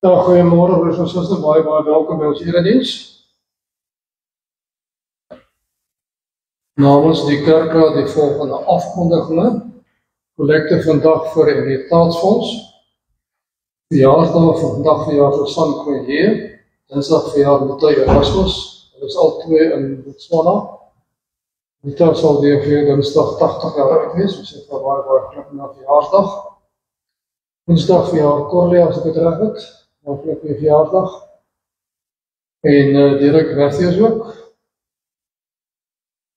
Ja, goeiemôre broers en susters, baie welkom by ons erediens. Namens die kerkraad die volgende afkondigings. Kollekte vandag vir die Heritagefonds. Verjaarsdag vandag verjaar vir San Quenje, Dinsdag verjaar Matthys Erasmus. Hulle is al twee in Botswana. Matthys sal weer Dinsdag 80 jaar oud wees, ons het baie geluk na verjaarsdag. Woensdag verjaar Corlea as ek dit reg het. Hopelijk weer verjaardag. En Dirk Matthews ook.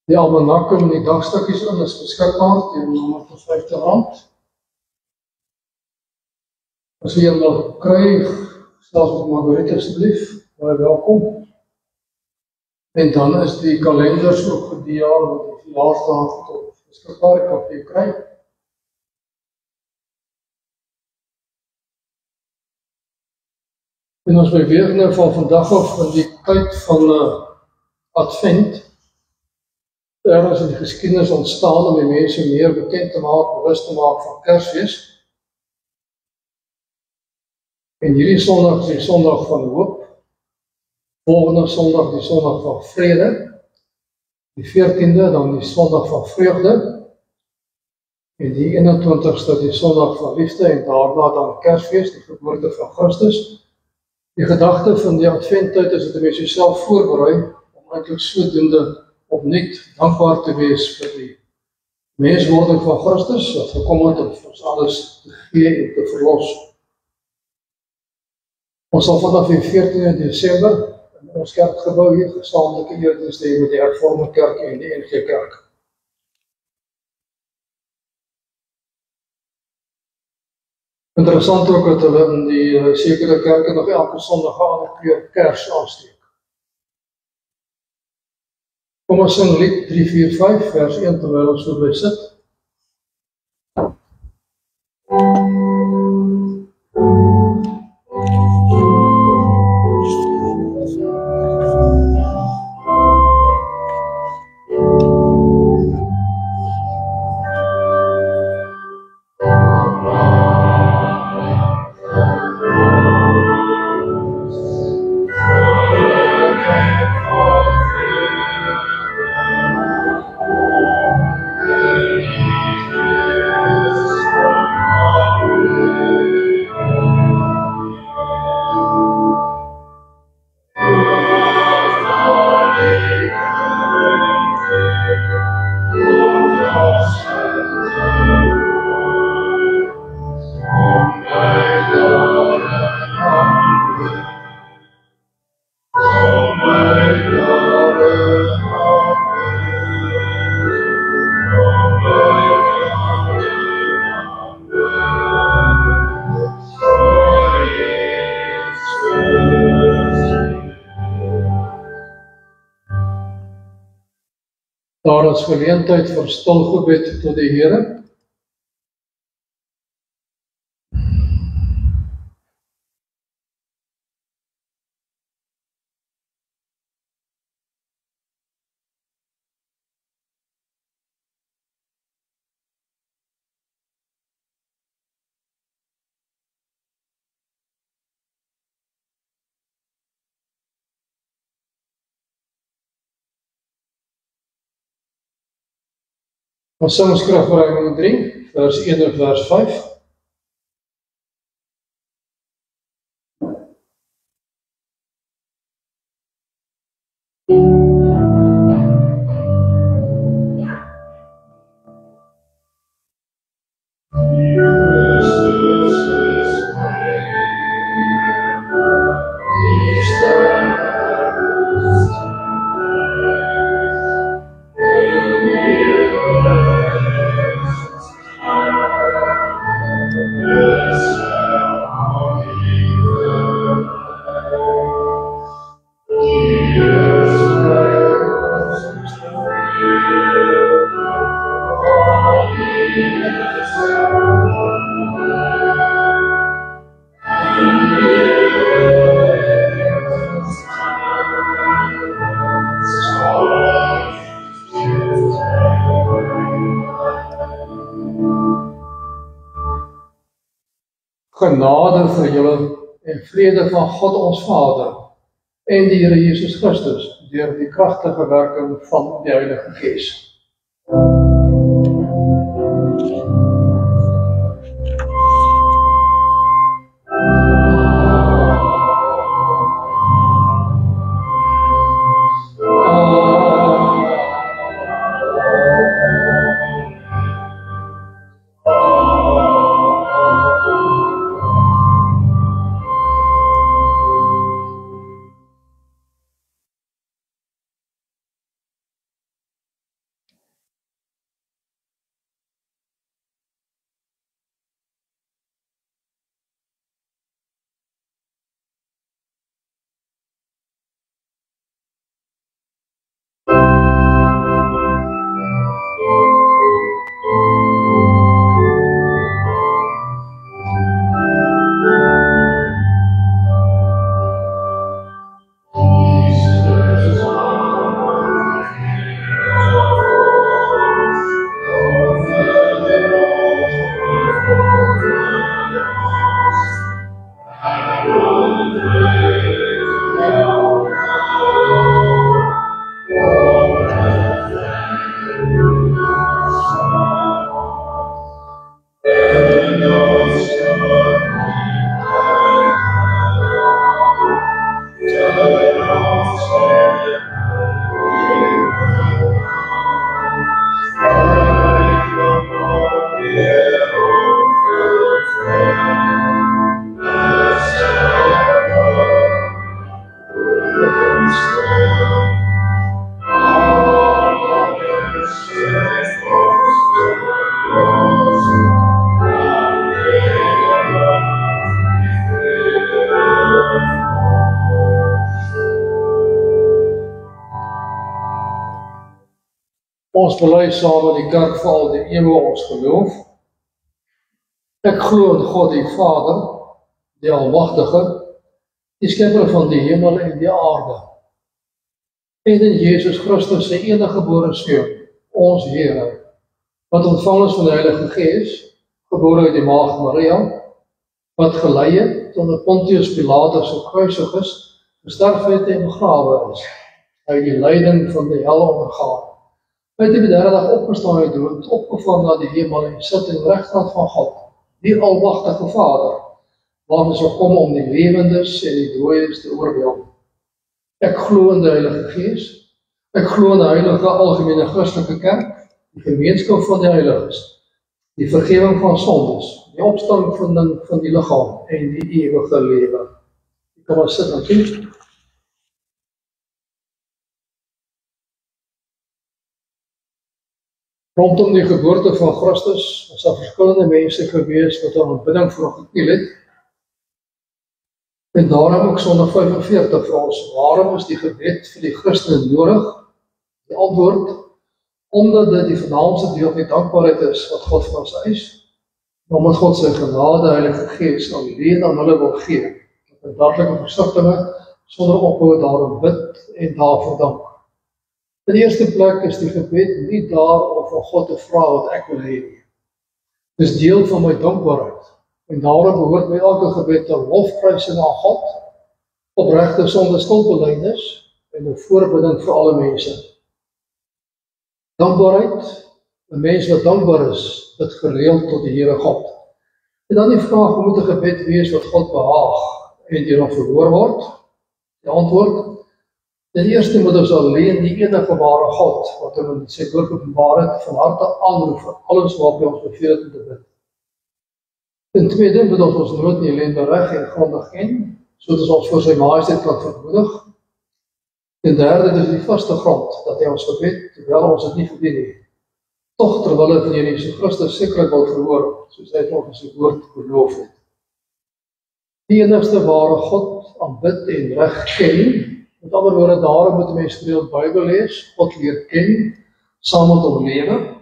Die almanak en die dagstukkies in is beskikbaar teen R150. As jy hom wil kry, slaas met Margriet asseblief, baie welkom. En dan is die kalenders ook vir die jaar met die verjaarsdag tot beskikbaar, ek kan jy kry. En ons beweeg nou van vandag af in die tyd van Advent. Daar is in die geskiedenis ontstaan om die mense meer bekend te maak, bewus te maak van Kersfees. En hierdie Sondag is die Sondag van hoop. Volgende Sondag die Sondag van vrede. Die 14de dan die Sondag van vreugde. En die 21ste die Sondag van liefde en daarna dan Kersfees, die geboorte van Christus. Die gedagte van die Adventtyd is dat die mens jouself voorberei om eintlik sodoende opnuut dankbaar te wees vir die menswording van Christus wat gekom het om ons alles te gee en te verlos. Ons sal vanaf die 14de Desember in ons kerkgebou hier gesamentlike erediens hê met die Hervormde Kerk en die NG Kerk. Interessant ook dat hulle in die sekere kerke nog elke Sondag 'n ander kleur kers aansteek. Kom ons sing lied 345 vers 1 terwyl ons so bly sit. Daar is geleentheid vir stil gebed tot die Here. Ons sing skrif Romeine 3, vers 1 en vers 5. Genade vir julle en vrede van God ons Vader en die Here Jesus Christus deur die kragtige werking van die Heilige Gees. Ons bely saam met die kerk vir al die eeue ons geloof. Ek glo in God die Vader, die Almagtige, die skepper van die hemel en die aarde, en in Jesus Christus sy eniggebore Seun, ons Here, wat ontvang is van die Heilige Gees, gebore uit die Maagd Maria, wat gelei het onder Pontius Pilatus gekruisig is, gesterf het en begrawe is, uit die lyding van die hel ondergaan. Hy het die derde dag opgestaan uit die dood, opgevaar na die hemel en sit in die regterhand van God, die Almagtige Vader, waar hy sal kom om die lewendes en die dooies te oordeel. Ek glo in die Heilige Gees, ek glo in die heilige algemene Christelike kerk, die gemeenskap van die heiliges, die vergewing van sondes, die opstanding van die liggaam en die ewige lewe. Ek kan maar sit natuurlijk. Rondom die geboorte van Christus is daar verskillende mense gewees wat aan aanbidding voor gekniel het. En daarom ook Sondag 45 vir ons, waarom is die gebed vir die Christen nodig? Die antwoord, omdat dit die vernaamste deel van die dankbaarheid is wat God van ons eis, en omdat God sy genade, Heilige Gees, alleen aan hulle wil gee, met 'n dadelike versigtige, sonder ophou daarom bid en daarvoor dank. In die eerste plek is die gebed nie daar om van God te vra wat ek wil hê nie. Dit is deel van my dankbaarheid. En daarom behoort my elke gebed te lofprysing aan God, opregte sonder skuldbelydenis en 'n voorbidding vir alle mense. Dankbaarheid, 'n mens wat dankbaar is, bid gereeld tot die Here God. En dan die vraag, hoe moet 'n gebed wees wat God behaag en deur hom verhoor word? Die antwoord, ten eerste moet ons alleen die enige ware God, wat hom in sy woord openbaar het, van harte aanroep vir alles wat by ons beveel het om te bid. Ten tweede moet ons nood en ellende reg en grondig ken, sodat ons voor sy majesteit kan vermoedig. Ten derde, dit is die vaste grond, dat hy ons gebed, terwyl ons dit nie verdien nie, tog terwille van Jesus Christus sekerlik wil verhoor, soos hy ons in sy woord beloof het. Die enigste ware God aanbid en reg ken. Met ander woorde, daarom moet 'n mens gereeld Bybel lees, God leer ken, saam met hom lewe.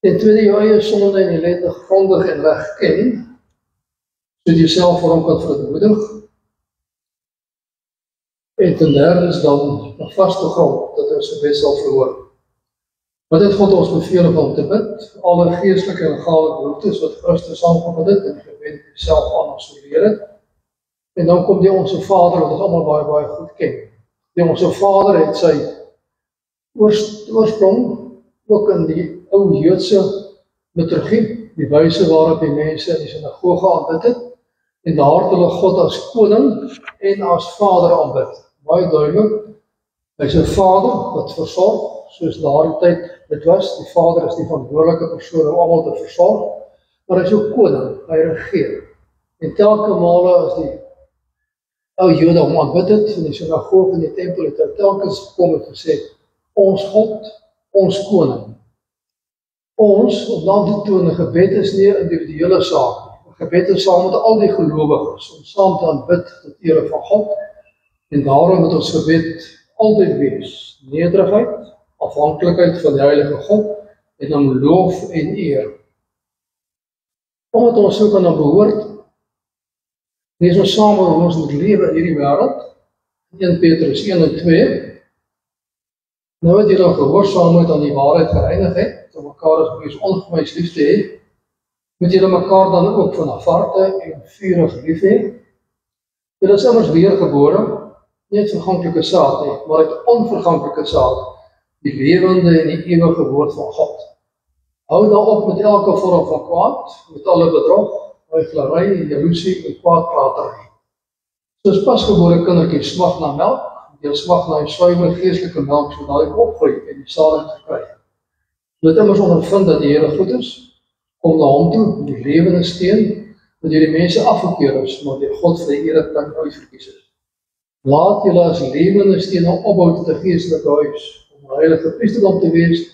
Ten tweede, jou eie sonde en ellende grondig en reg ken, sodat jy self vir hom kan verantwoordig. En ten derde is dan 'n vaste grond dat ons gebed sal verhoor. Wat het God ons beveel om hom te bid? Alle geestelike en liggaamlike behoeftes wat Christus saamgebid het en gebed self aan ons geleer het. En dan kom die Onse Vader, wat ons allemaal baie goed ken. Die Onse Vader het sy oorsprong ook in die ou Joodse liturgie, die wyse waarop die mense in die sinagoge aanbid het, en daar het hulle God as koning en as Vader aanbid. Baie duidelik, hy is 'n Vader wat versorg, soos daardie tyd dit was. Die Vader is die verantwoordelike persoon om almal te versorg, maar hy is ook koning, hy regeer. En telke male as die ou Jode hom aanbid het, in die sinagoge en die tempel, het hy telkens gekom en gesê, ons God, ons koning. Ons, om dan te toon, 'n gebed is nie 'n individuele saak. 'n Gebed is saam met al die gelowiges, om saam te aanbid tot ere van God, en daarom moet ons gebed altyd wees, nederigheid, afhanklikheid van die Heilige God, en dan loof en eer. Omdat ons so kan dan behoort, lees ons saam hoe ons moet lewe in hierdie wêreld, 1 Petrus 1 en 2, nou het julle gehoorsaamheid aan die waarheid gereinig het, om mekaar as mens ongewyns lief te hê, moet julle mekaar dan ook van aparte en vurig lief hê. Julle is immers weergebore, nie uit verganklike saad nie, maar uit onverganklike saad, die lewende en die ewige woord van God. Hou dan op met elke vorm van kwaad, met alle bedrog, huichelarij, jaloesie en kwaadpraterij. Soos pasgebore kindertjies smag na melk, jy smag na die suiwer geestelike melk, sodat hy opgroei en die saligheid gekry. Jy het immers ondervind dat die Here goed is, kom na hom toe, die lewende steen, wat deur die mense afgekeer is, maar die God vir die ereplek uitverkies is. Laat julle as lewende stene opbou tot 'n geestelike huis, om 'n heilige priesterdom te wees,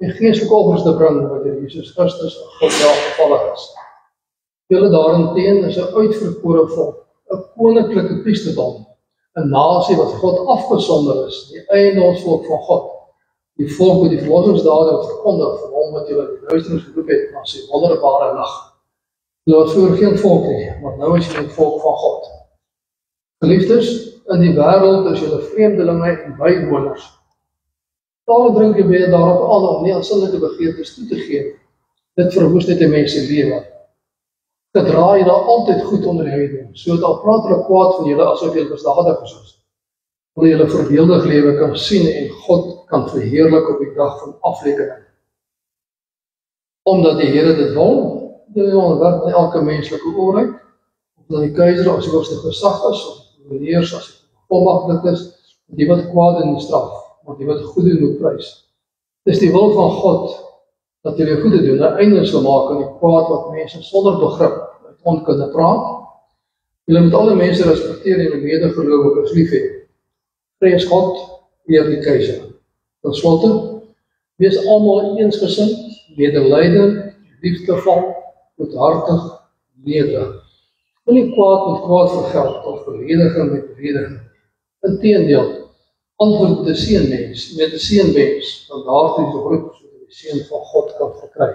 en geestelike offers te bring, wat deur Jesus Christus God welgevallig is. Julle daarenteen is 'n uitverkore volk, 'n koninklike priesterdom, 'n nasie wat God afgesonder is, die eiendomsvolk van God, die volk wat die verlossingsdade het verkondig van hom wat julle die duisternis geroep het na sy wonderbare lig. Julle was vroeër geen volk nie, maar nou is julle 'n volk van God. Geliefdes, in die wêreld is julle vreemdelinge en bywoners. Taal drink jy baie daarop aan om nie aan sinnelike begeertes toe te gee. Dit verwoes net 'n mens se lewe. Gedra jy daar altyd goed onder die heidene, sodat al praat hulle kwaad van julle asof julle misdadigers is. Wil julle voorbeeldig lewe kan sien en God kan verheerlik op die dag van afrekening. Omdat die Here dit wil, julle onderwerp aan elke menslike oorheid, of dat die keiser as die hoogste gesag is, of die meneers as die volmagtig is, die wat kwaad in die straf, maar die wat goed doen moet prys. Dis die wil van God, dat julle goede doen, 'n einde sal maak aan die kwaad wat mense sonder begrip uit onkunde praat. Julle moet alle mense respekteer en die medegelowiges lief hê. Vrees God, eer die keiser. Ten slotte, wees almal eensgesind, medelydend, liefdevol, goedhartig, nederig. Wil nie kwaad met kwaad vergeld of belediging met belediging. Inteendeel, antwoord met 'n seënwens, want daartoe is geroep sodat die seën van God kan verkry.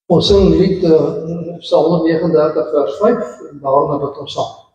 Ons sing lied Psalm 39 vers 5 en daarna bid ons saam.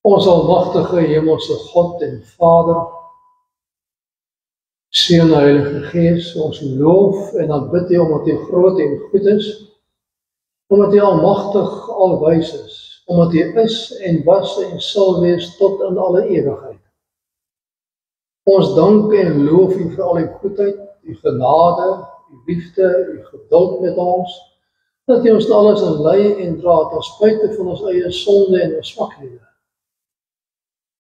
Ons almagtige hemelse God en Vader, Seun en Heilige Gees, ons loof en aanbid U omdat U groot en goed is, omdat U almagtig, alwys is, omdat U is en was en sal wees tot in alle ewigheid. Ons dank en loof U vir al U goedheid, U genade, U liefde, U geduld met ons, dat U ons alles in lei en dra, ten spyte van ons eie sonde en ons swakhede.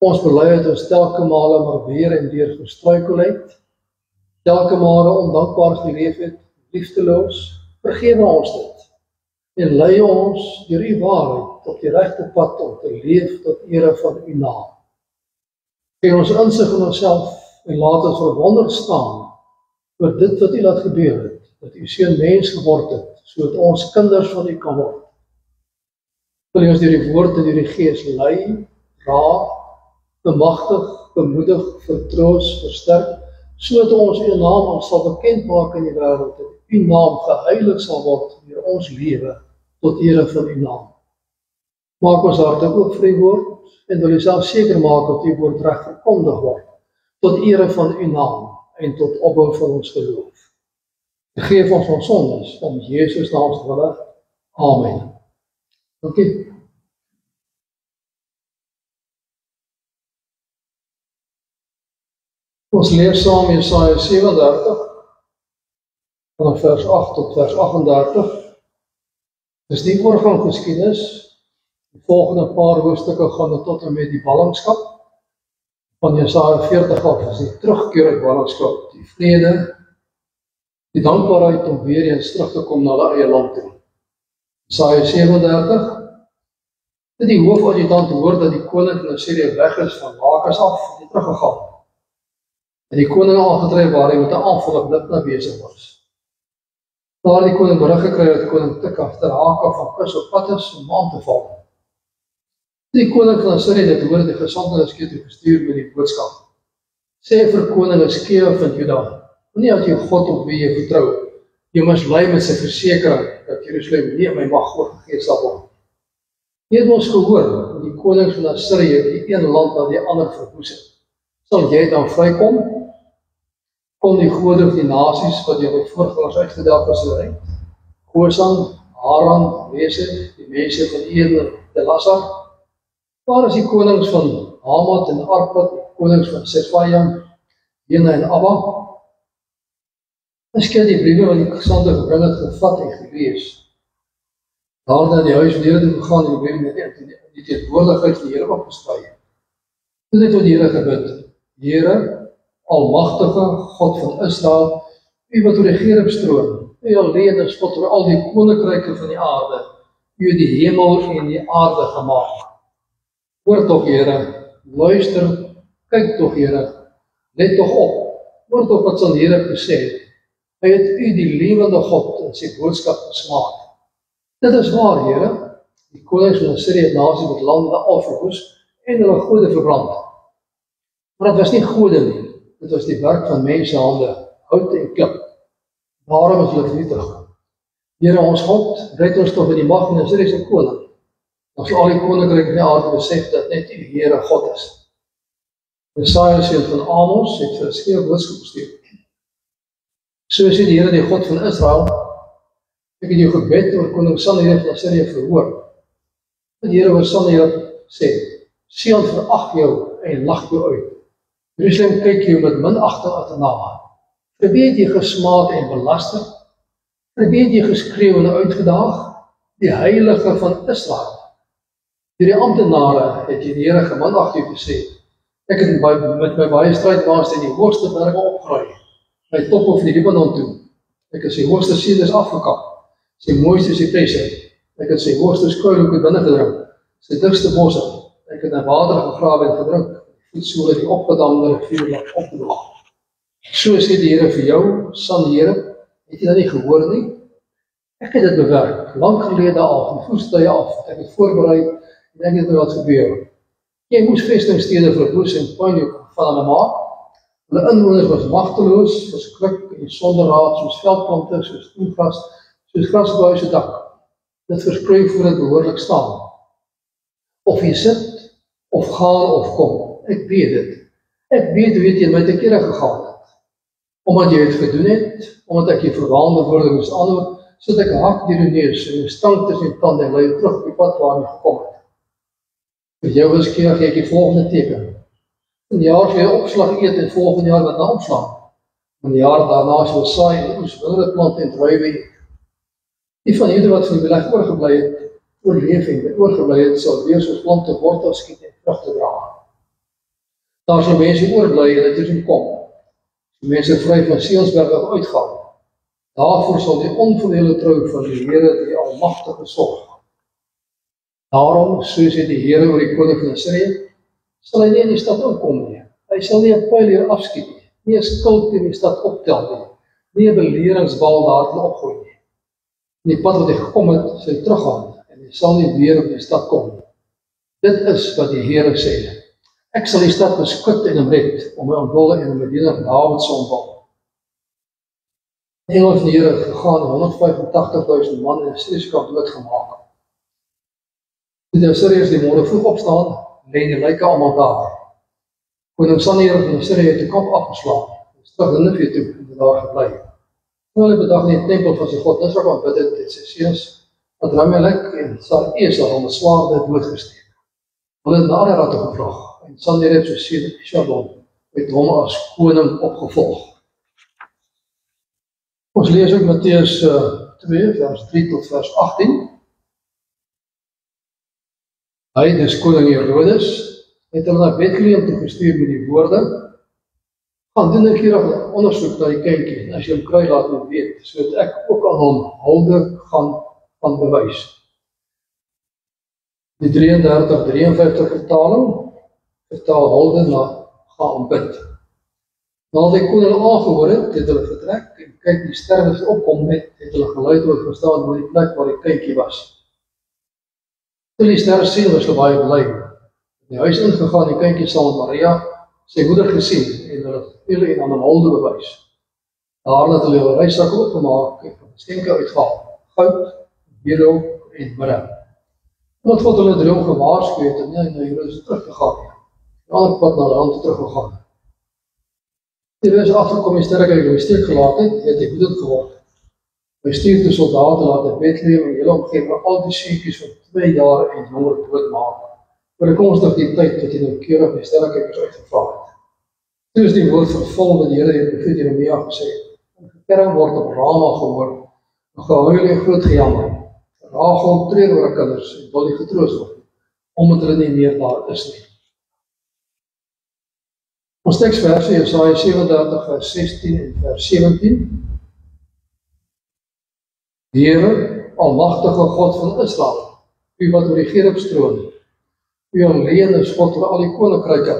Ons bely het ons telke male maar weer en weer gestruikel het, telke male ondankbaar geleef het, liefdeloos, vergewe ons dit, en lei ons deur U waarheid op die regte pad om te leef tot ere van U naam. Gee ons insig in onsself en laat ons verwonderd staan oor dit wat U laat gebeur het, dat U seun mens geword het, sodat ons kinders van U kan word. Wil U ons deur die woord en deur die Gees lei, raad, bemagtig, bemoedig, vertroos, versterk, sodat ons U naam ons sal bekend maak in die wêreld, dat U naam geheilig sal word deur ons lewe tot ere van U naam. Maak ons harte oop vir U woord en wil U self seker maak dat U woord reg verkondig word tot ere van U naam en tot opbou van ons geloof. Vergeef ons sondes om Jesus naam te wille. Amen. Dankie. Ons lees saam Jesaja 37 van vers 8 tot vers 38. Dis die oorgangsgeskiedenis. Die volgende paar hoofstukke gaan tot en met die ballingskap van Jesaja 40 af, is die terugkeer uit ballingskap, die vrede, die dankbaarheid om weer eens terug te kom na hulle eie land toe. Jesaja 37, dit die hoofadjutant hoor dat die koning van Assirië weg is van Lakis af, het hy teruggegaan. En die koning aangetref waar hy met 'n aanval op Libna besig was. Daar die koning berig gekry dat koning Tikaf ter Haka van Kus op pad is om aan te val. Die koning van Assirië het hoor die gesandte gestuur met die boodskap. Sê vir koning Hizkia van Juda, moenie dat jy God op wie jy vertrou, jy mislei met sy versekering dat Jerusalem nie in my mag oorgegee sal word. Jy het ons gehoor dat die konings van Assirië die een land na die ander verwoes het. Sal jy dan vrykom? Kom die gode of die nasies wat jy met voorgangers uitgedelg was red? Gosam, Haran, Mesek, die mense van Eden en Telasar. Waar is die konings van Hamat en Arpad, die konings van Sepharvaim, Jena en Abba? Miskien die briewe wat die gesandte gebring het gevat en gelees. Daarna die huis van die Here toe gegaan en die briewe die teenwoordigheid van die Here opgeskryf. Toe het tot die Here gebid, Here, Almagtige God van Israel, U wat regeer op stroom, U alleen is God oor al die koninkryke van die aarde, U het die hemel en die aarde gemaak. Hoor tog, Here, luister, kyk tog, Here, let tog op, hoor tog wat sal die Here gesê het. Hy het U die lewende God in sy boodskap gesmaak. Dit is waar, Here, die konings van Assirië het nasie met lande al verwoes en hulle gode verbrand. Maar dit was nie gode nie, dit was die werk van mense hande, hout en klip. Daarom is hulle vernietig. Here ons God, red ons tog in die mag van Assirië se koning. Dan sal al die koninkryke in die aarde besef dat net U Here God is. Jesaja seun van Amos het vir 'n skewe boodskap gestuur. So sê die Here, die God van Israel, ek het jou gebed oor koning Sanherib van Assirië verhoor. Die Here oor Sanherib sê, Sion verag jou en lag jou uit. Jerusalem kyk jou met minagting agterna. Vir wie het jy gesmaad en belaster? Vir wie het jy geskreeu en uitgedaag? Die heilige van Israel. Deur die amptenare het jy die Here geminag jou gesê. Ek het met my baie strydwaans in die hoogste berge opgery, by top van die Libanon toe. Ek het sy hoogste seders afgekap, sy mooiste sipresse. Ek het sy hoogste skuilhoeke binne gedrink, sy digste bosse. Ek het in water gegrawe en gedrink, voetsole die opgedamde rivier opgedroog. So sê die Here vir jou, Sanherib, het jy dat nie gehoor nie? Ek het dit bewerk, lang gelede al, van voetstuie af, ek het voorberei, en ek het nou wat gebeur. Jy moes vestingstede verwoes en puinhoek van hulle maak. Hulle inwoners was magteloos, verskrik en sonder raad, soos veldplante, soos toengras, soos grasboue se dak. Dit versprei voor dit behoorlik staan. Of jy sit, of gaan of kom. Ek weet dit. Ek weet hoe jy my te kere gegaan het. Omdat jy het gedoen het, omdat ek jy verwaande woorde moes antwoord, sodat ek 'n hak deur jou neus en 'n stang tussen jou tande en lei jou terug op die pad waar jy gekom het. Vir jou Hizkia gee ek die volgende teken. In die jaar sal jy opslag eet en volgende jaar wat na opslaan. In die jaar daarna sal saai en oes, wingerdplante en druiwe eet. Die van julle wat van die beleg oorgebly het, oorleef en oorgebly het, sal weer soos plante wortels skiet en vrugte dra. Daar sal mense oorbly en dit is kom. Die mense vry van Seelsberg af uitgaan. Daarvoor sal die onverdeelde trou van die Here die Almagtige sorg. Daarom, so sê die Here oor die koning van Assirië, sal hy nie in die stad inkom nie. Hy sal nie 'n pyl hier afskiet nie, nie 'n skild in die stad optel nie, nie 'n beleringsbal daar opgooi nie. In die pad wat hy gekom het, sal hy teruggaan en hy sal nie weer op die stad kom nie. Dit is wat die Here sê. Ek sal die stad beskud en hom red, om my ontwilde en my bedienaar Dawid se ontwil. Die engel van die Here het gegaan 185.000 man in Syrië doodgemaak. Toe die Assiriërs die môre vroeg opstaan, lê die lyke almal daar. Koning Sanherib van Assirië het die kamp afgeslaan, en is terug Nineve toe en daar gebly. Toe hulle bedag in die tempel van sy god Nisroch aanbid het sy seuns Adramelek en Sarezer om 'n swaarde doodgesteek. Hulle het na Ararat gevlug en Sanherib se seun Esarhaddon het hom as koning opgevolg. Ons lees ook Matteus 2 vers 3 tot vers 18. Hy, dis koning Herodes, het hulle na Bethlehem toe gestuur met die woorde: gaan doen 'n keer ondersoek na die kindjie, en as jy hom kry, laat my weet, sodat ek ook aan hom hulde gaan bewys. Die 33-53 vertaal hulde na gaan aanbid. Nadat die koning aangehoor het hulle vertrek en kyk die sterwe wat opkom het hulle geluid oor verstaan oor die plek waar die kindjie was. Toe die sterre sien, was hulle baie bly. In die huis ingegaan, die kindjie saam met Maria, sy moeder gesien en hulle vele en aan hom hulde bewys. Daarna het hulle reissakke opgemaak en geskenke uitgehaal, goud, wierook en mirre. Omdat God hulle droom gewaarsku het en nie na Jerusalem teruggegaan het, die ander pad na die land teruggegaan. Die reis agterkom die sterke uit die steek gelaat het hy woedend geword. Hy stuur die soldate laat in Bethlehem en hele omgewing al die seentjies van 2 jaar en jonger doodmaak. Ooreenkomstig die tyd wat hy noukeurig die sterrekykers uitgevra het. Toe is die woord vervul wat die Here deur die profeet Jeremia gesê het. 'n gekerm word op Rama gehoor, 'n gehuil en groot gejammer. Rachel treur oor haar kinders en wil nie getroos word, omdat hulle nie meer daar is nie. Ons teksverse, Jesaja 37 vers 16 en vers 17. Die Here, Almagtige God van Israel, U wat regeer op troon, U alleen is God vir al die koninkryke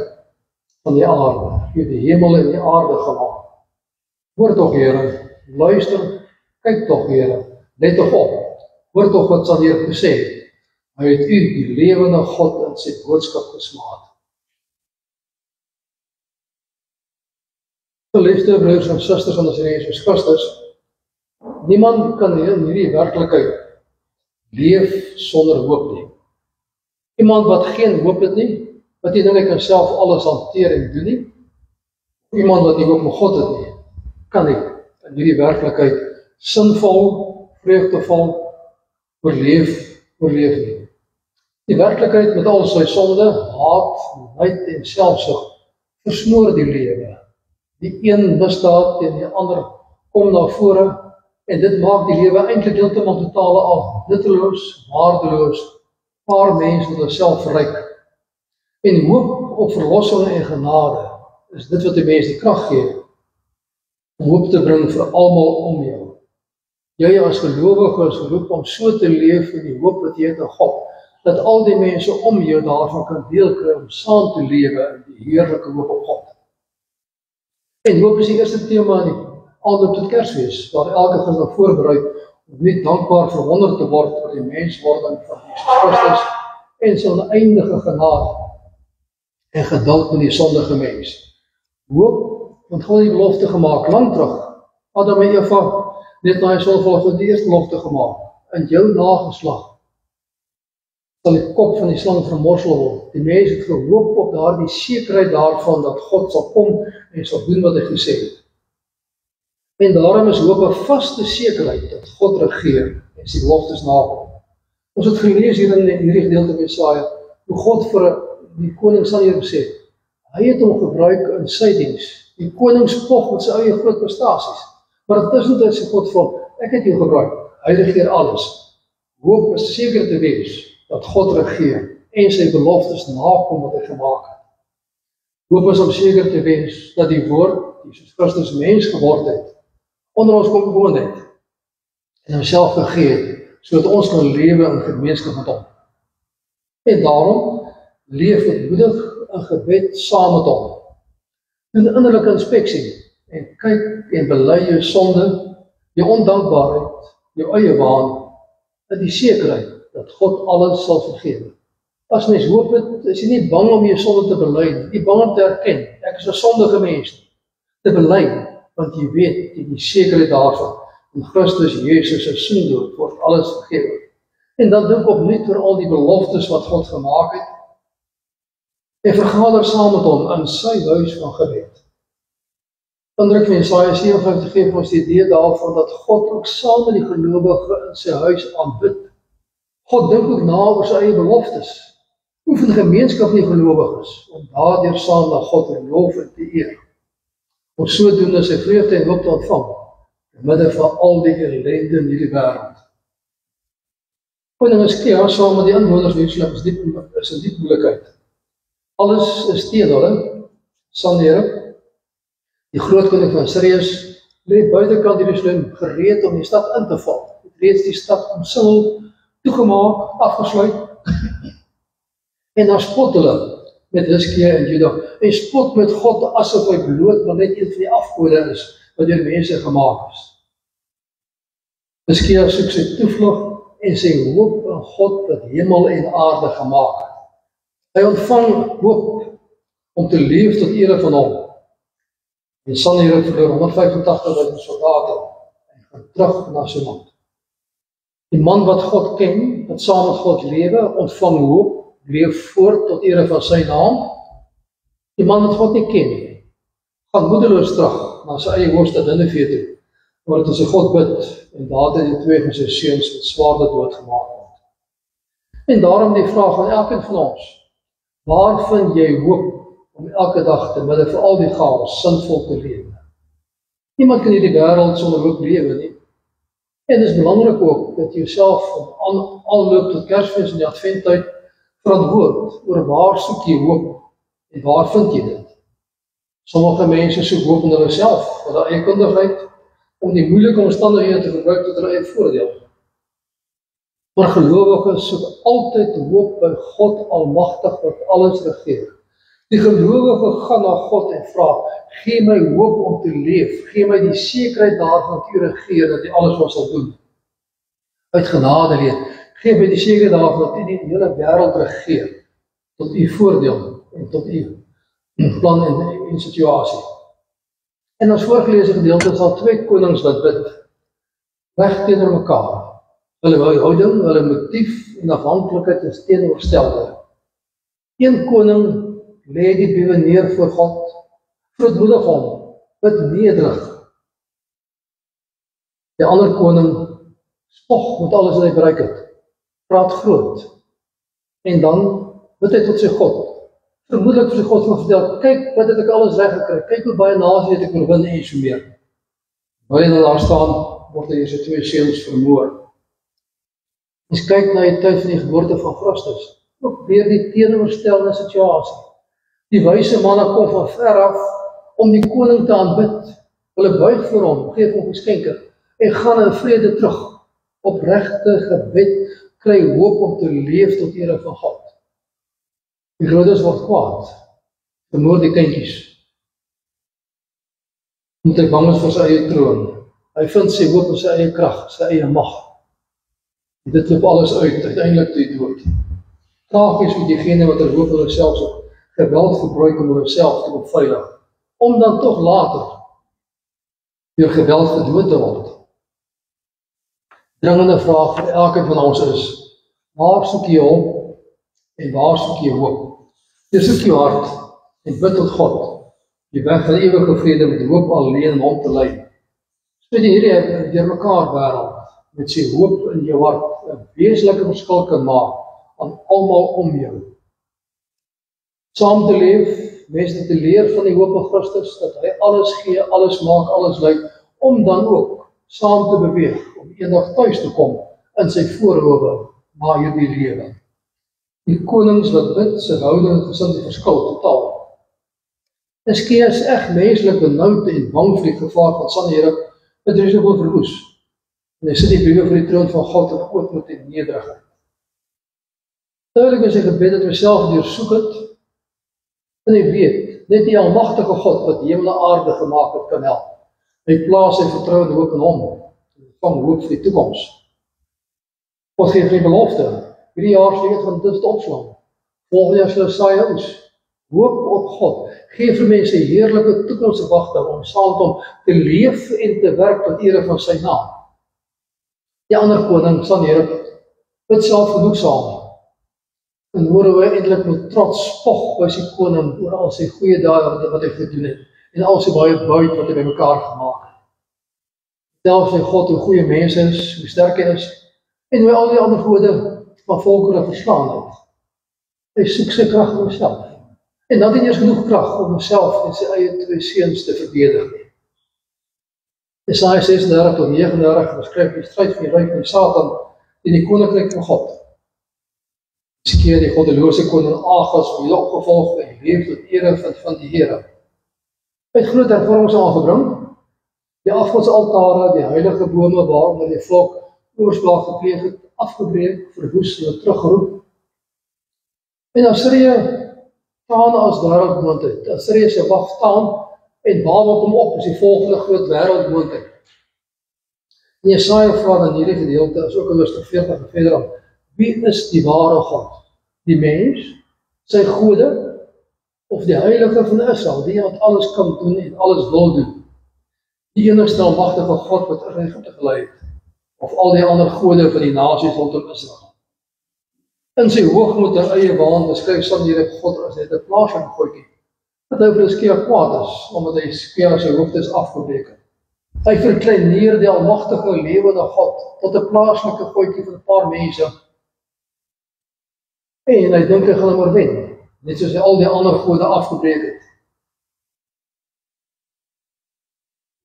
van die aarde, U die hemel en die aarde gemaak. Hoor tog, Here, luister, kyk tog, Here, let tog op, hoor tog wat Sanherib gesê het. Hy het U, die lewende God, in sy boodskap gesmaak. Geliefde broers en susters in ons Here Jesus Christus, niemand kan in hierdie werklikheid leef sonder hoop nie. Iemand wat geen hoop het nie, wat nie dink hy kan self alles hanteer en doen nie, iemand wat nie hoop met God het nie, kan nie in hierdie werklikheid sinvol, vreugdevol oorleef nie. Die werklikheid met al sy sonde, haat, nait en selfsug versmoor die lewe. Die een misdaad teen die ander kom na vore en dit maak die lewe eintlik heeltemal totale al nutteloos, waardeloos, paar mense wat hulself verryk. En hoop op verlossing en genade is dit wat die mens die krag gee om hoop te bring vir almal om jou. Jy as gelowige is geroep om so te leef in die hoop wat jy het in God, dat al die mense om jou daarvan kan deel kry om saam te lewe in die heerlike hoop op God. En hoop is die eerste tema in die aanloop tot Kersfees, waar elke Christen voorberei om nie dankbaar verwonderd te word oor die menswording van Jesus Christus en sy oneindige genade en geduld met die sondige mens. Hoop, want God het die belofte gemaak, lang terug. Adam en Eva, net na die sondeval het die eerste belofte gemaak. In jou nageslag sal die kop van die slang vermorsel word. Die mens het gehoop op daardie sekerheid daarvan dat God sal kom en sal doen wat hy gesê het. En daarom is hoop 'n vaste sekerheid dat God regeer en sy beloftes nakom. Ons het gelees hier in hierdie gedeelte van Jesaja hoe God vir die koning Sanherib sê, hy het hom gebruik in sy diens. Die koning spog met sy eie groot prestasies, maar intussen sê God vir hom, ek het jou gebruik. Hy regeer alles. Hoop is seker te wees dat God regeer en sy beloftes nakom wat hy gemaak het. Hoop is om seker te wees dat die woord, Jesus Christus mens geword het, onder ons kom gewoon het en homself gegee het, sodat ons kan lewe in gemeenskap met hom. En daarom leef ootmoedig in gebed saam met hom. Doen innerlike inspeksie en kyk en bely jou sonde, jou ondankbaarheid, jou eie waan, in die sekerheid dat God alles sal vergewe. As mens hoop het, is jy nie bang om jou sonde te bely, nie bang om te erken, ek is 'n sondige mens, te bely, want jy weet, die sekerheid daarvan, in Christus Jesus se soendood word alles vergewe. En dan dink opnuut oor al die beloftes wat God gemaak het, en vergader saam met hom in sy huis van gebed. Indruk van Jesaja 57 gee ons die idee daarvan dat God ook saam met die gelowige in sy huis aanbid. God dink ook na oor sy eie beloftes. Oefen gemeenskap nie gelowiges om daardeur saam na God te loof en te eer. Om sodoende sy vreugde en hoop te ontvang, in midde van al die ellende in hierdie wêreld. Koning Hizkia saam met die inwoners van Jerusalem is in diep moeilikheid. Alles is teen hulle. Sanherib, die groot koning van Sirius, lê buitekant Jerusalem gereed om die stad in te val. Het reeds die stad omsingel, toegemaak, afgesluit. En dan spot hulle met Hizkia en Juda, en spot met God asof hy bloot maar net een van die afgode is, wat deur mense gemaak is. Hizkia soek sy toevlug en sy hoop in God wat hemel en aarde gemaak het. Hy ontvang hoop om te leef tot ere van hom. En Sanherib verloor 185.000 soldate en gaan terug na sy land. Die man wat God ken, wat saam met God lewe, ontvang hoop, leef voort tot ere van sy naam. Die man wat God nie ken, gaan moedeloos terug na sy eie hoofstad Nineve toe, waar hy sy God bid en daar het die 2 van sy seuns met swaarde doodgemaak word. En daarom die vraag aan elkeen van ons, waar vind jy hoop om elke dag te midde van al die chaos sinvol te lewe? Niemand kan hierdie wêreld sonder hoop lewe nie. En dit is belangrik ook dat jy jouself aanloop tot Kersfees en die Adventtyd verantwoord oor waar soek jy hoop en waar vind jy dit? Sommige mense soek hoop in hulle self, hulle eie kundigheid, om die moeilike omstandighede te gebruik tot hulle eie voordeel. Maar gelowiges soek altyd hoop by God Almagtig wat alles regeer. Die gelowige gaan na God en vra, gee my hoop om te leef, gee my die sekerheid daarvan dat U regeer, dat U alles wat sal doen. Uit genade leer, gee my die sekerheid daarvan dat U die hele wêreld regeer, tot U voordeel en tot U plan en situasie. En ons voorgeleese gedeelte sal 2 konings wat bid, reg teenoor mekaar. Hulle houding, hulle motief en afhanklikheid is teenoorgestelde. Een koning lê die biewe neer voor God, verootmoedig hom, bid nederig. Die ander koning spog met alles wat hy bereik het, praat groot, en dan bid hy tot sy God. Vermoedelik vir sy God van vertel, kyk wat het ek alles reg gekry, kyk hoe baie nasie het ek oorwin en so meer. Waar hy daar staan, word hy sy 2 seuns vermoor. Ons kyk na die tyd van die geboorte van Christus, ook weer die teenoorgestelde situasie. Die wyse manne kom van ver af om die koning te aanbid. Hulle buig voor hom, geef hom geskenke en gaan in vrede terug. Opregte gebed kry hoop om te leef tot ere van God. Die Herodes word kwaad, vermoor die kindjies. Omdat hy bang is vir sy eie troon. Hy vind sy hoop in sy eie krag, sy eie mag. En dit loop alles uit, uiteindelik tot die dood. Tragies met diegene wat er hoop hulle selfs op geweld gebruik om hulle self te beveilig, om dan toch later deur geweld gedood te word. Dringende vraag vir elkeen van ons is, waar soek jy hulp en waar soek jy hoop? Jy soek jou hart en bid tot God, die weg van ewige vrede met hoop alleen om te lei. So die Here deur mekaar wêreld met sy hoop in jou hart 'n wesenlike verskil kan maak aan almal om jou. Saam te leef, mense te leer van die hoop in Christus, dat hy alles gee, alles maak, alles lei, om dan ook saam te beweeg, om eendag thuis te kom in sy voorhoewe na hierdie lewe. Die konings wat bid, sy houding en gesindheid verskil totaal. Hizkia is echt menselijk benauwd en bang vir die gevaar van Sanherib, met Jerusalem verwoes. En hy sit die briewe vir die troon van God in ootmoed en nederigheid. Duidelik is sy gebed dat hy self deursoek het, en hy weet, net die almagtige God wat hemel en aarde gemaak het, kan help. Hy plaas sy vertroue en hoop in hom, en vang hoop vir die toekoms. God geef die belofte, hierdie jaar sê het van dit te opslaan. Volgende jaar sal saai oes. Hoop op God. Geef vir mense heerlike toekomsverwagting om saam met hom te leef en te werk tot ere van sy naam. Die ander koning, Sanherib, bid self genoegsaam. En hoor hoe hy eintlik met trots spog by sy koning oor al sy goeie dae wat hy gedoen het en al sy baie buit wat hy by mekaar gemaak het. Self sy God hoe goeie mense is, hoe sterk hy is en hoe al die ander gode van volkere verslaan het. Hy soek sy krag in homself. En dat het eers genoeg krag om homself en sy eie 2 seuns te verdedig. Jesaja 36 tot 39 beskryf die stryd van die ryk van die Satan en die koninkryk van God. Hizkia die goddelose koning Agas word opgevolg en leef tot ere van die Here. Hy het groot hervormings aangebring. Die afgodsaltare, die heilige bome waaronder die volk oorsplag gepleeg het, afgebreek, verwoes en teruggeroep. En Assirië staan as wêreldmoondheid. Assirië se wag staan en Babel kom op as die volgende groot wêreldmoondheid. En Jesaja vra in hierdie gedeelte, is ook in hoofstuk 40 en verder aan, wie is die ware God? Die mens, sy gode, of die heilige van Israel, die wat alles kan doen en alles wil doen? Die enigste almagtige God wat Egypte gelei het, of al die ander gode van die nasies rondom Israel? In sy hoogmoed en eie waan beskryf Sanherib God as net 'n plaaslike goetjie, wat nou vir Hizkia kwaad is, omdat hy Hizkia sy hoofd is afgebreek het. Hy verkleineer die almagtige lewende God tot 'n plaaslike goetjie van 'n paar mense. En hy dink hy gaan hom oorwen, net soos hy al die ander gode afgebreek het.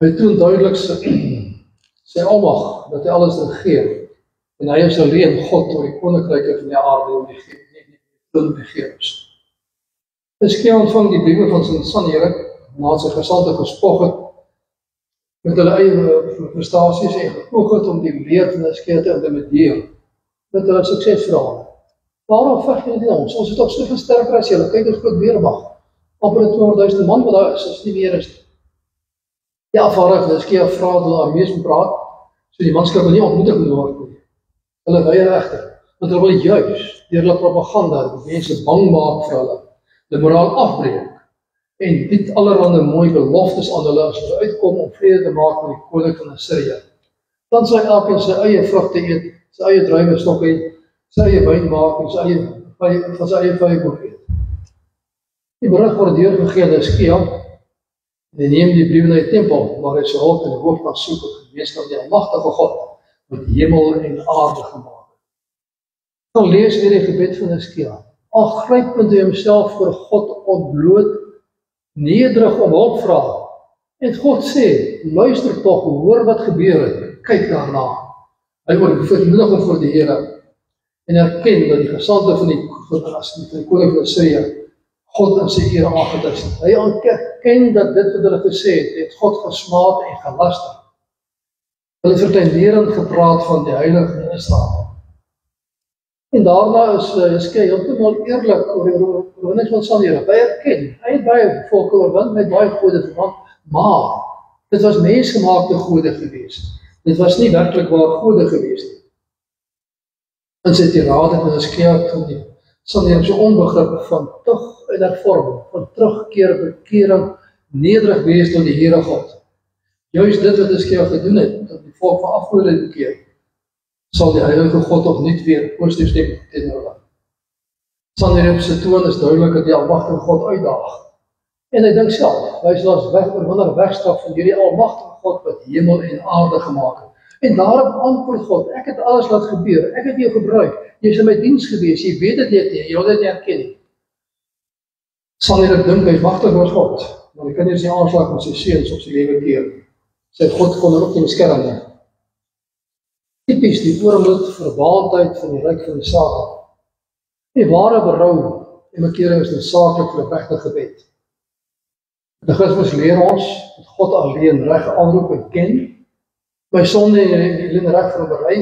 Hy toon duidelik sy almag, dat hy alles regeer. En hy is alleen God oor die koninkryke van die aarde en die regering. Hizkia ontvang die briewe van Sanherib, nadat sy gesandte gespog het, met hulle eie prestasies en gepoog het om die leer van Hizkia te implementeer, met hulle suksesverhale. Waarom veg jy dit ons? Ons is toch soveel sterker as julle, kyk dit groot weermag. Amper 200.000 man wat daar is, as nie meer is. Die afvaardig, Hizkia vra dat hulle armees moet praat, so die manskap wil nie ontmoedig moet word nie. Hulle weier egter, want hulle wil juis deur hulle propaganda die mense bang maak vir hulle, die moraal afbreek en bied allerhande mooi beloftes aan hulle as hulle uitkom om vrede te maak met die koning van Assirië. Dan sal elkeen sy eie vrugte eet, sy eie druiwestok eet, sy eie wyn maak en sy eie vyeboek eet. Die berig word deurgegee aan Hizkia en hy neem die briewe na die tempel, waar hy sy hulp in die hoop kan soek op gemeenskap die almagtige God wat hemel en aarde gemaak het. Dan lees weer die gebed van Hizkia. Al grypend hy homself voor God ontbloot, nederig om hulp vra. En God sê, luister tog, hoor wat gebeur het, kyk daarna. Hy word vermoedig om voor die Here en erken dat die gesandte van die koning van Assirië God in sy eer aangetuig het. Hy erken dat dit wat hulle gesê het God gesmaad en gelaster. Hulle het verkleinerend gepraat van die heilige van Israel. En daarna is Hizkia heeltemal eerlik oor die oorwinning van Sanherib. Hy erken, hy het baie volke oorwin, hy het baie gode verwant, maar dit was mensgemaakte gode gewees. Dit was nie werklik waar gode gewees nie. In sy tirade van Hizkia van die Sanherib se onbegrip van tug en hervorming, van terugkeer, bekering, nederig wees tot die Here God. Juist dit wat Hizkia gedoen het, dat die volk van afgode bekeer, sal die heilige God nog niet weer positief stem teenoor hulle. Sanherib se toon is duidelik dat die almagtige God uitdaag. En hy dink self, hy sal as oorwinnaar wegstap van hierdie almagtige God wat hemel en aarde gemaak het. En daarop antwoord God, ek het alles laat gebeur, ek het jou gebruik, jy is in my diens gewees, jy weet dit net nie, jy wil dit nie herken nie. Sanherib dink hy is magtig as God, maar hy kan nie sy aanslag met sy seuns op sy lewe keer. Sy God kon er ook nie beskerm nie. Typies die oormoed, verwaandheid van die ryk van die Satan. Die ware berou en bekering is noodsaaklik vir 'n regte gebed. Catechismus leer ons dat God alleen reg aanroep en ken, by sonde en alleen reg van bely,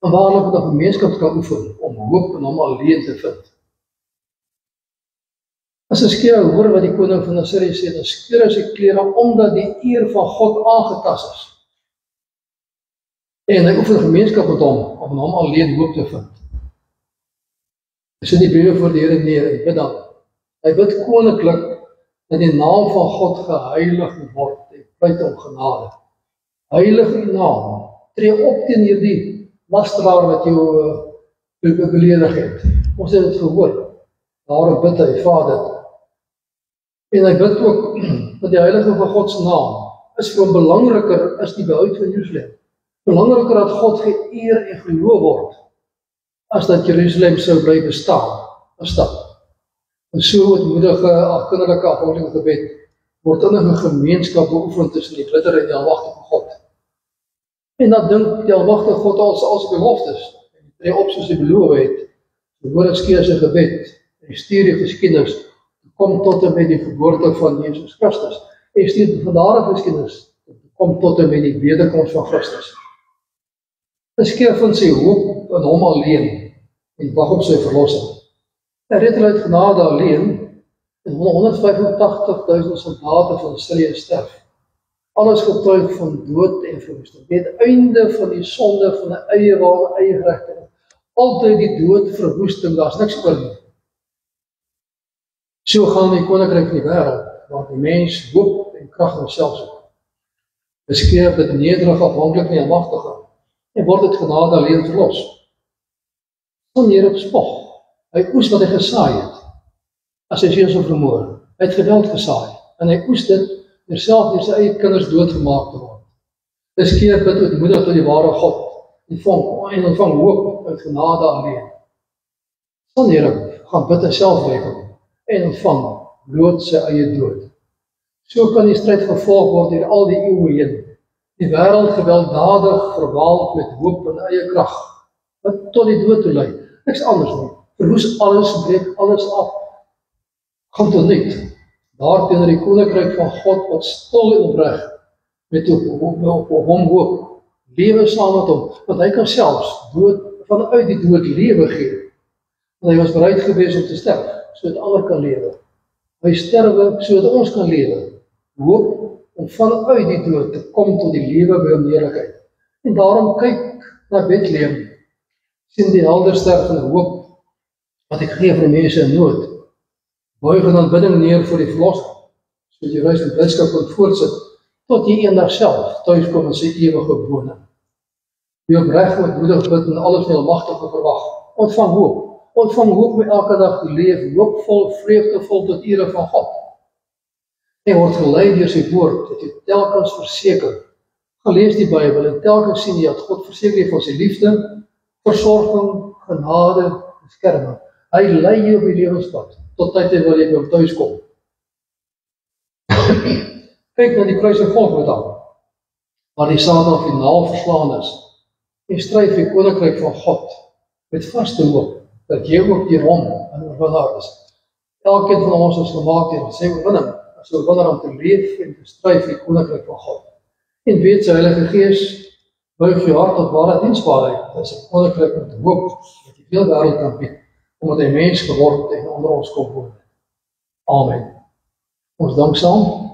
en waarlik met 'n gemeenskap kan oefen om hoop in hom alleen te vind. As 'n skeer hoor wat die koning van Assirië sê, dan skeur hy sy klere omdat die eer van God aangetast is. En hy oefen gemeenskap met hom om in hom alleen hoop te vind. Hy sit die briewe voor die Here neer en bid dan. Hy bid koninklik dat die naam van God geheilig word en pleit om genade. Heilig die naam, tree op teen hierdie lasteraar wat jou beledig het. Ons het dit gehoor. Daarom bid hy, Vader. En hy bid ook dat die heilige van God se naam is vir hom belangriker as die behoud van Jerusalem. Belangriker dat God geëer en geloof word, as dat Jerusalem sou bly bestaan, as stad. En so ootmoedige, kinderlike afhanklike gebed word in 'n gemeenskap beoefen tussen die bidder en die almagtige God. En dat dink die almagtige God als beloftes, en die tree op soos hy beloof het, behoor skeer sy gebed, en stuur die geskiedenis, kom tot en met die geboorte van Jesus Christus, en stuur vandaar 'n geskiedenis, kom tot en met die wederkoms van Christus. Skeer vind sy hoop in hom alleen, en wag op sy verlossing. Hy red hulle uit genade alleen, en 185.000 soldate van Assirië sterf. Alles getuig van dood en verwoesting. By het einde van die sonde van 'n eie ware, eie geregtigheid. Altyd die dood, verwoesting, daar's niks oor nie. So gaan die koninkryk in die wêreld, waar die mens hoop en krag in homself soek. Beskeer dit nederig afhanklik van die Almagtige, en word dit genade alleen verlos. Dan hier op spog. Hy oes wat hy gesaai het, as hy seun sou vermoor. Hy het geweld gesaai, en hy oes dit deur sy eie kinders doodgemaak te word. Dis keer bid ootmoedig tot die ware God, en ontvang hoop uit genade alleen. Dan hier gaan bid en selfregel, en ontvang bloot sy eie dood. So kan die stryd gevolg word deur al die eeue heen. Die wêreld gewelddadig verwaand met hoop en eie krag, wat tot die dood toe lei. Niks anders nie. Verwoes alles, breek alles af. Gaan tot niet. Daarteenoor die koninkryk van God wat stil en opreg met op hom hoop. Lewe saam met hom, want hy kan selfs vanuit die dood lewe gee. Want hy was bereid gewees om te sterf, sodat ander kan lewe. Hy sterwe sodat ons kan lewe. Hoop om vanuit die dood te kom tot die lewe by hom heerlikheid. En daarom kyk na Bethlehem, sien die helderster van hoop wat ek gee vir die mense in nood. Buig in aanbidding neer voor die verlosser, sodat jy reis en blydskap kan voortsit, tot jy eendag self thuiskom in sy ewige woning. Wie opreg ootmoedig bid en alles van die Almagtige verwag, ontvang hoop met elke dag leef, hoopvol, vreugdevol tot ere van God. Hy word gelei deur sy woord, dat jy telkens verseker, gelees die Bybel en telkens sien jy dat God verseker van sy liefde, versorging, genade, beskerming. Hy lei jy op die lewenspad, tot tyd en wil jy by hom thuis kom. Kyk na die kruis en Golgotha, waar die Satan finaal verslaan is, en stry vir die koninkryk van God, met vaste hoop, dat jy ook deur hom 'n oorwinnaar is. Elkeen van ons is gemaak deur sy oorwinning, as 'n oorwinnaar om te leef en te stry vir die koninkryk van God. En weet sy Heilige Gees, buig jou hart tot ware diensbaarheid, dat sy koninkryk met hoop, dat jy veel wêreld kan bied, omdat hy mens geword en onder ons kom woon. Amen. Ons dank saam.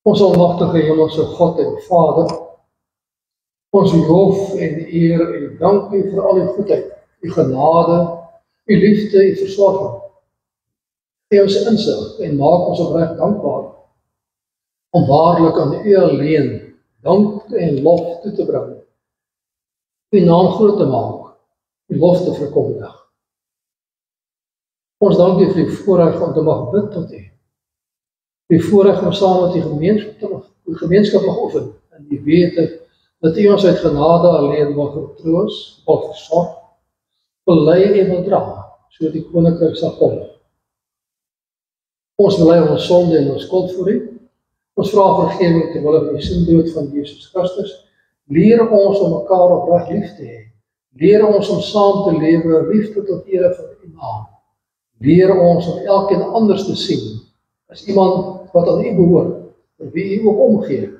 Ons almagtige hemelse God en Vader, ons loof en eer en dank U vir al U goedheid, U genade, U liefde, U versorging. Gee ons insig en maak ons opreg dankbaar, om waarlik aan U alleen dank en lof toe te bring, U naam groot te maak, U lof te verkondig. Ons dank U vir die voorreg om te mag bid tot U. Die voorreg om saam met die gemeenskap mag oefen, en die wete dat U ons uit genade alleen mag vertroos, mag versorg, belei en wil dra, sodat die koninkryk sal kom, Ons bely ons sonde en ons skuld voor U. Ons vra vergewing ter wille van die syndood van Jesus Christus. Leer ons om mekaar opreg lief te hê. Leer ons om saam te lewe, liefde tot ere van U naam. Leer ons om elkeen anders te sien as iemand wat aan U behoort, vir wie U ook omgee,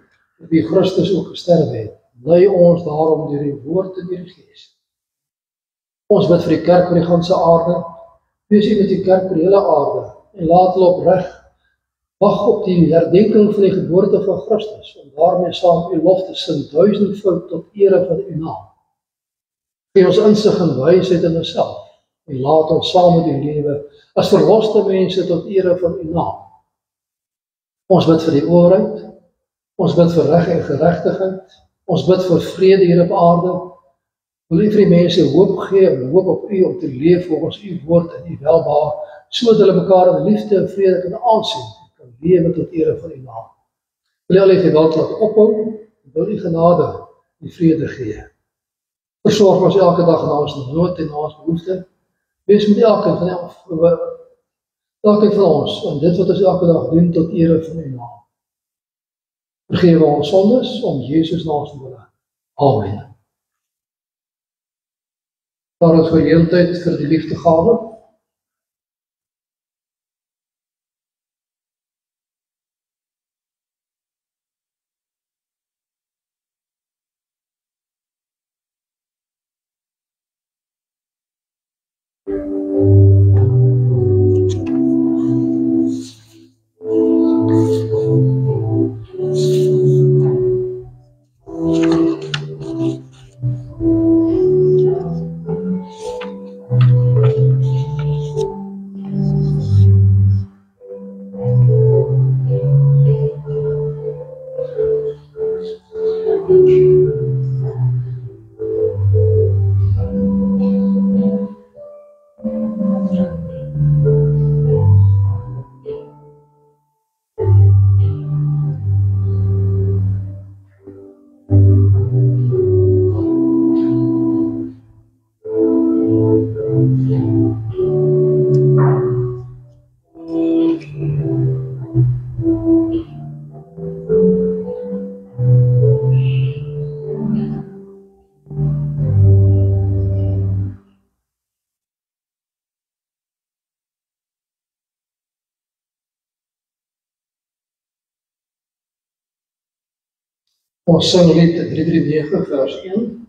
vir wie Christus ook gesterwe het. Lei ons daarom deur die woord en deur die Gees. Ons bid vir die kerk oor die ganse aarde. Wees U met die kerk oor die hele aarde en laat hulle opreg wag op die herdenking van die geboorte van Christus om daarmee saam U lof te sing 1000-voud tot ere van U naam. Gee ons insig en wysheid in onsself en laat ons saam met U lewe as verloste mense tot ere van U naam. Ons bid vir die oorheid, ons bid vir reg en geregtigheid, ons bid vir vrede hier op aarde. Wil U vir die mense hoop gee en hoop op U om te leef volgens U woord en U welbehaag, sodat hulle mekaar in liefde en vrede kan aansien en kan lewe tot ere van U naam. Wil U al die geweld laat ophou en wil U genade en vrede gee. Versorg ons elke dag na ons nood en na ons behoefte. Wees met elkeen van ons en dit wat ons elke dag doen tot ere van U naam. Vergewe ons sondes om Jesus naam te wille. Amen. Daar is geleentheid vir die liefdegawe. Ons sing lied 339 vers 1.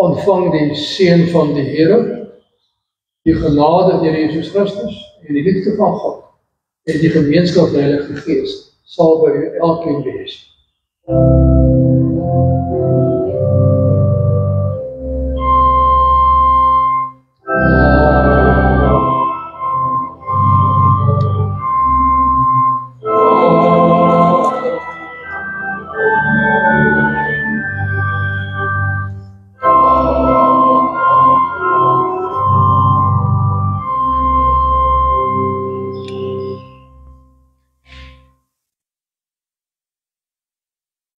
Ontvang die seën van die Here, die genade deur Jesus Christus en die liefde van God en die gemeenskap van die Heilige Gees sal by u elkeen wees.